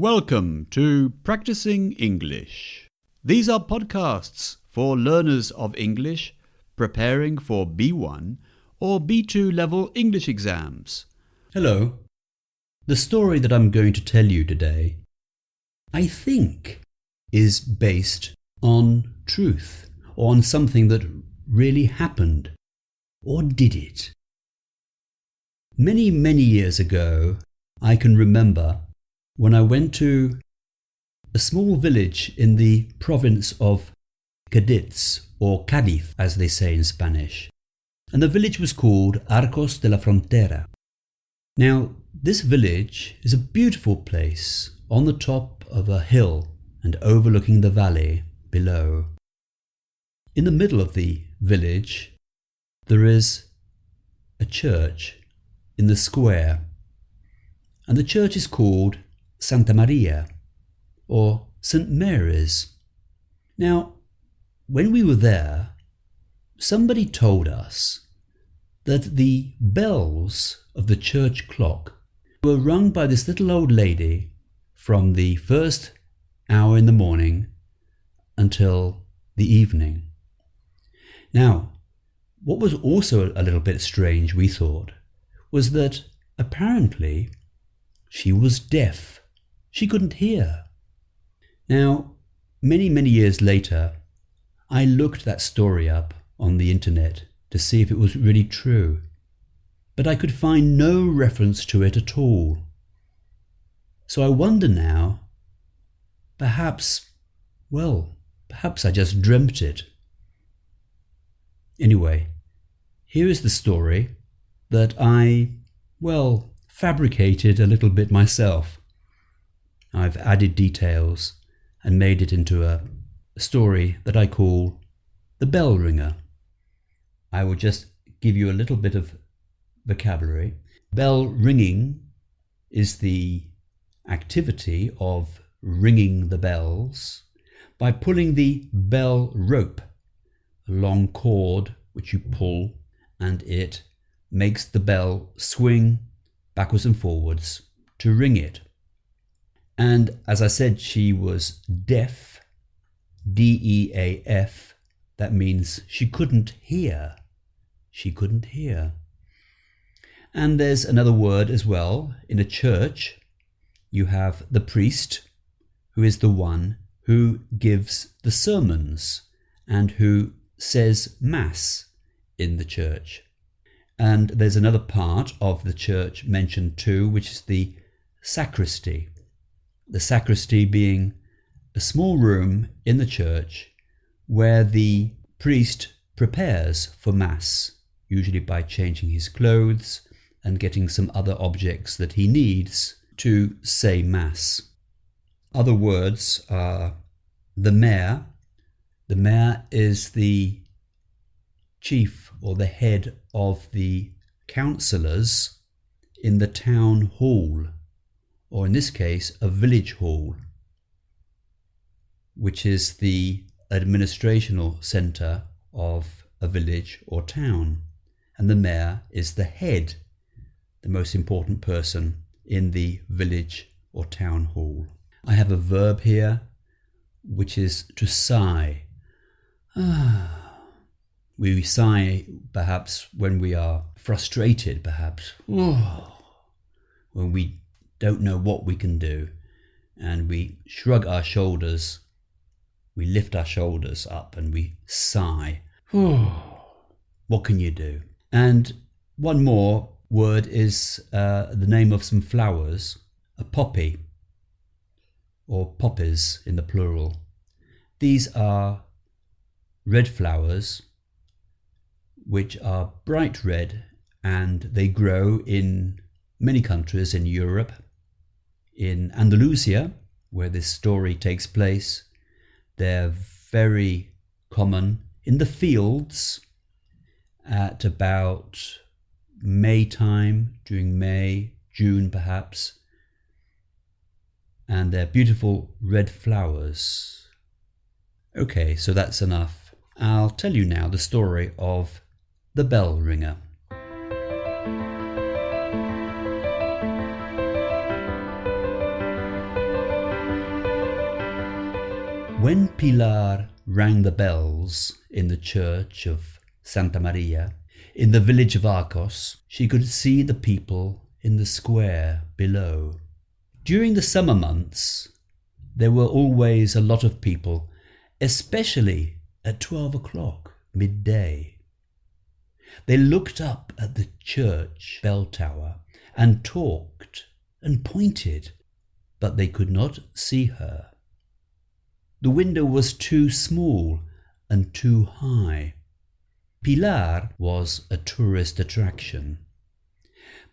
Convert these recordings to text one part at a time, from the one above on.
Welcome to Practicing English. These are podcasts for learners of English preparing for B1 or B2 level English exams. Hello. The story that I'm going to tell you today, I think, is based on truth, or on something that really happened. Or did it? Many years ago, I can remember when I went to a small village in the province of Cadiz, or Cádiz as they say in Spanish, and the village was called Arcos de la Frontera. Now, this village is a beautiful place on the top of a hill and overlooking the valley below. In the middle of the village, there is a church in the square, and the church is called Santa Maria, or St. Mary's. Now, when we were there, somebody told us that the bells of the church clock were rung by this little old lady from the first hour in the morning until the evening. Now, what was also a little bit strange, we thought, was that apparently she was deaf. She couldn't hear. Now, many years later, I looked that story up on the internet to see if it was really true, but I could find no reference to it at all. So I wonder now, perhaps I just dreamt it. Anyway, here is the story that I, fabricated a little bit myself. I've added details and made it into a story that I call The Bell Ringer. I will just give you a little bit of vocabulary. Bell ringing is the activity of ringing the bells by pulling the bell rope, a long cord which you pull, and it makes the bell swing backwards and forwards to ring it. And as I said, she was deaf, D-E-A-F. That means she couldn't hear. She couldn't hear. And there's another word as well. In a church, you have the priest, who is the one who gives the sermons and who says Mass in the church. And there's another part of the church mentioned too, which is the sacristy. The sacristy being a small room in the church where the priest prepares for Mass, usually by changing his clothes and getting some other objects that he needs to say Mass. Other words are the mayor. The mayor is the chief or the head of the councillors in the town hall, or in this case, a village hall, which is the administrational centre of a village or town. And the mayor is the head, the most important person in the village or town hall. I have a verb here, which is to sigh. We sigh perhaps when we are frustrated, perhaps. When we don't know what we can do, and we shrug our shoulders, we lift our shoulders up and we sigh. What can you do? And one more word is the name of some flowers, a poppy, or poppies in the plural. These are red flowers which are bright red, and they grow in many countries in Europe. In Andalusia, where this story takes place, they're very common in the fields at about May time, during May, June perhaps, and they're beautiful red flowers. Okay, so that's enough. I'll tell you now the story of The Bell Ringer. When Pilar rang the bells in the church of Santa Maria, in the village of Arcos, she could see the people in the square below. During the summer months, there were always a lot of people, especially at 12 o'clock, midday. They looked up at the church bell tower and talked and pointed, but they could not see her. The window was too small and too high. Pilar was a tourist attraction.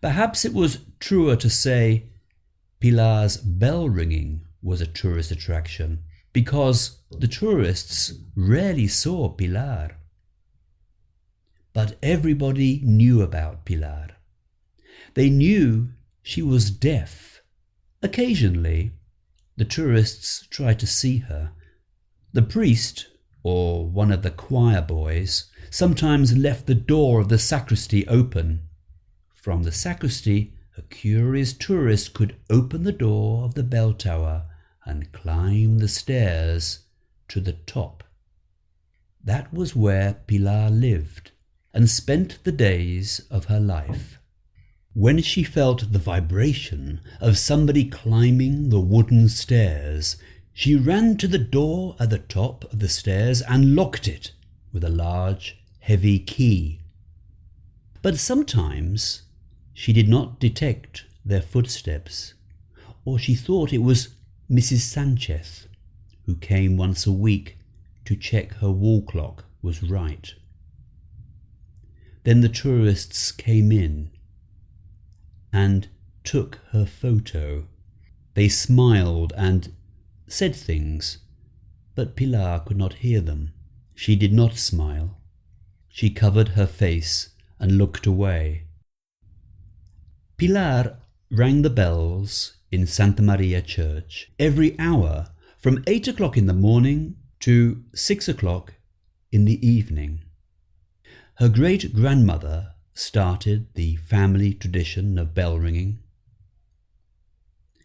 Perhaps it was truer to say Pilar's bell ringing was a tourist attraction, because the tourists rarely saw Pilar. But everybody knew about Pilar. They knew she was deaf. Occasionally, the tourists tried to see her. The priest, or one of the choir boys, sometimes left the door of the sacristy open. From the sacristy, a curious tourist could open the door of the bell tower and climb the stairs to the top. That was where Pilar lived and spent the days of her life. When she felt the vibration of somebody climbing the wooden stairs, she ran to the door at the top of the stairs and locked it with a large, heavy key. But sometimes she did not detect their footsteps, or she thought it was Mrs. Sanchez, who came once a week to check her wall clock was right. Then the tourists came in and took her photo. They smiled and said things, but Pilar could not hear them. She did not smile. She covered her face and looked away. Pilar rang the bells in Santa Maria Church every hour from 8 o'clock in the morning to 6 o'clock in the evening. Her great-grandmother started the family tradition of bell ringing.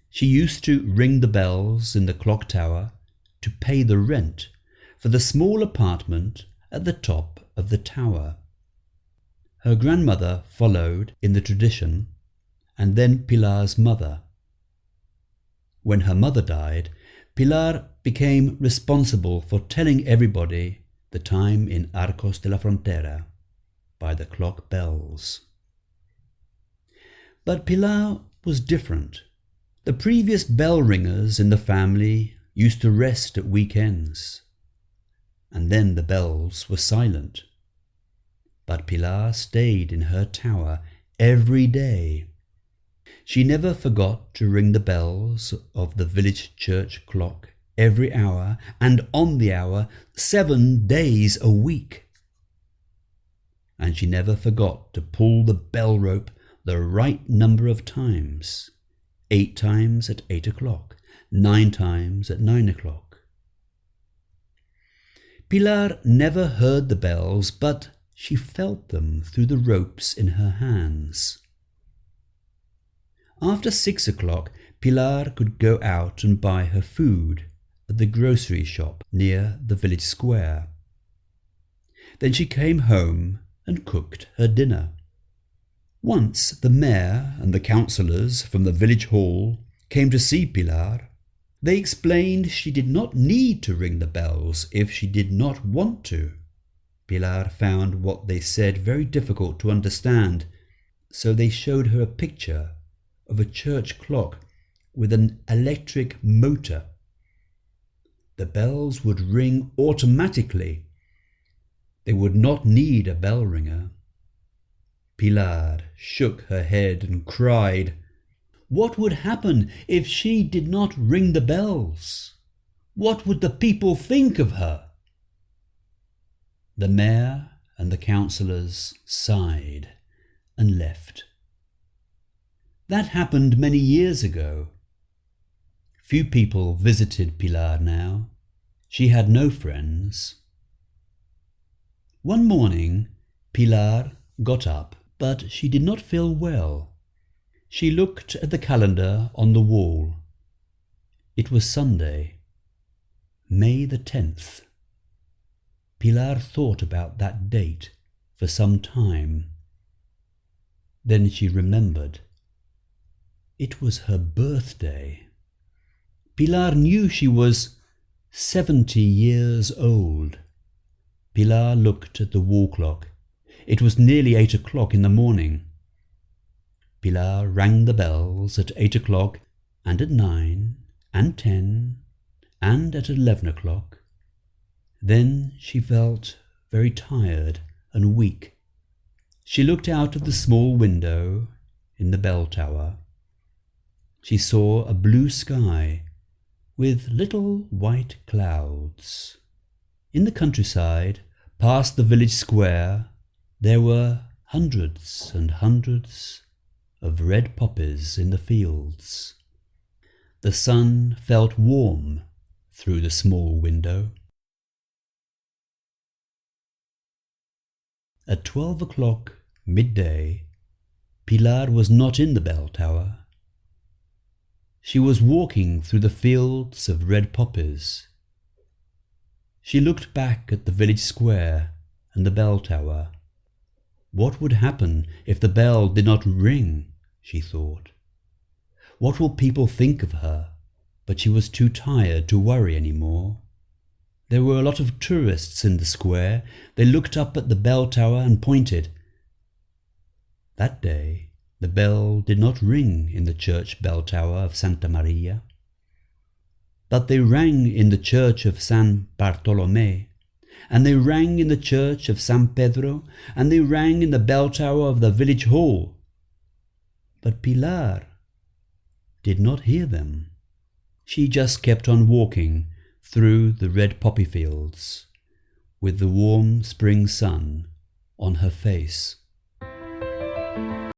She used to ring the bells in the clock tower to pay the rent for the small apartment at the top of the tower. Her grandmother followed in the tradition, and then Pilar's mother. When her mother died, Pilar became responsible for telling everybody the time in Arcos de la Frontera by the clock bells. But Pilar was different. The previous bell ringers in the family used to rest at weekends, and then the bells were silent. But Pilar stayed in her tower every day. She never forgot to ring the bells of the village church clock every hour and on the hour 7 days a week. And she never forgot to pull the bell rope the right number of times. 8 times at 8 o'clock, 9 times at 9 o'clock. Pilar never heard the bells, but she felt them through the ropes in her hands. After 6 o'clock, Pilar could go out and buy her food at the grocery shop near the village square. Then she came home and cooked her dinner. Once the mayor and the councillors from the village hall came to see Pilar. They explained she did not need to ring the bells if she did not want to. Pilar found what they said very difficult to understand, so they showed her a picture of a church clock with an electric motor. The bells would ring automatically. They would not need a bell ringer. Pilar shook her head and cried. What would happen if she did not ring the bells? What would the people think of her? The mayor and the councillors sighed and left. That happened many years ago. Few people visited Pilar now. She had no friends. One morning, Pilar got up, but she did not feel well. She looked at the calendar on the wall. It was Sunday. May the 10th. Pilar thought about that date for some time. Then she remembered. It was her birthday. Pilar knew she was 70 years old. Pilar looked at the wall clock. It was nearly 8 o'clock in the morning. Pilar rang the bells at 8 o'clock and at 9 and 10 and at 11 o'clock. Then she felt very tired and weak. She looked out of the small window in the bell tower. She saw a blue sky with little white clouds. In the countryside, past the village square, there were hundreds and hundreds of red poppies in the fields. The sun felt warm through the small window. At 12 o'clock midday, Pilar was not in the bell tower. She was walking through the fields of red poppies. She looked back at the village square and the bell tower. What would happen if the bell did not ring, she thought. What will people think of her? But she was too tired to worry any more. There were a lot of tourists in the square. They looked up at the bell tower and pointed. That day the bell did not ring in the church bell tower of Santa Maria, but they rang in the church of San Bartolomé, and they rang in the church of San Pedro, and they rang in the bell tower of the village hall. But Pilar did not hear them. She just kept on walking through the red poppy fields with the warm spring sun on her face.